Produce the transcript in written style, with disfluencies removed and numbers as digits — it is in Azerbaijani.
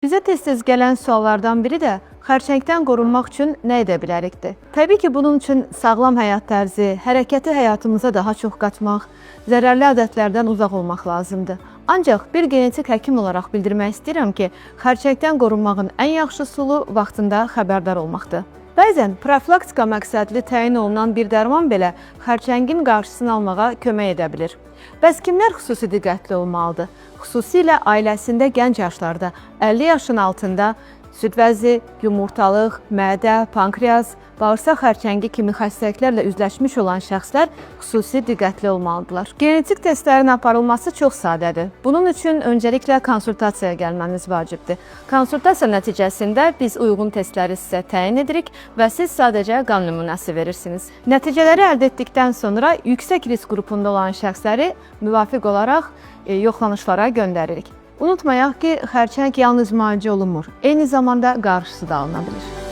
Bizə tez-tez gələn suallardan biri də xərçəngdən qorunmaq üçün nə edə bilərikdir? Təbii ki, bunun üçün sağlam həyat tərzi, hərəkəti həyatımıza daha çox qatmaq, zərərli adətlərdən uzaq olmaq lazımdır. Ancaq bir genetik həkim olaraq bildirmək istəyirəm ki, xərçəngdən qorunmağın ən yaxşı üsulu vaxtında xəbərdar olmaqdır. Bəzən profilaktika məqsədli təyin olunan bir dərman belə xərçəngin qarşısını almağa kömək edə bilir. Bəs kimlər xüsusi diqqətli olmalıdır? Xüsusilə ailəsində gənc yaşlarda, 50 yaşın altında süd vəzi, yumurtalıq, mədə, pankreas, bağırsaq xərçəngi kimi xəstəliklərlə üzləşmiş olan şəxslər xüsusi diqqətli olmalıdırlar. Genetik testlərin aparılması çox sadədir. Bunun üçün öncəliklə konsultasiyaya gəlməniz vacibdir. Konsultasiya nəticəsində biz uyğun testləri sizə təyin edirik və siz sadəcə qan nümunəsi verirsiniz. Nəticələri əldə etdikdən sonra yüksək risk qrupunda olan şəxsləri müvafiq olaraq yoxlanışlara göndəririk. Unutmayaq ki, xərçəng yalnız müalicə olunmur, eyni zamanda qarşısı da alına bilir.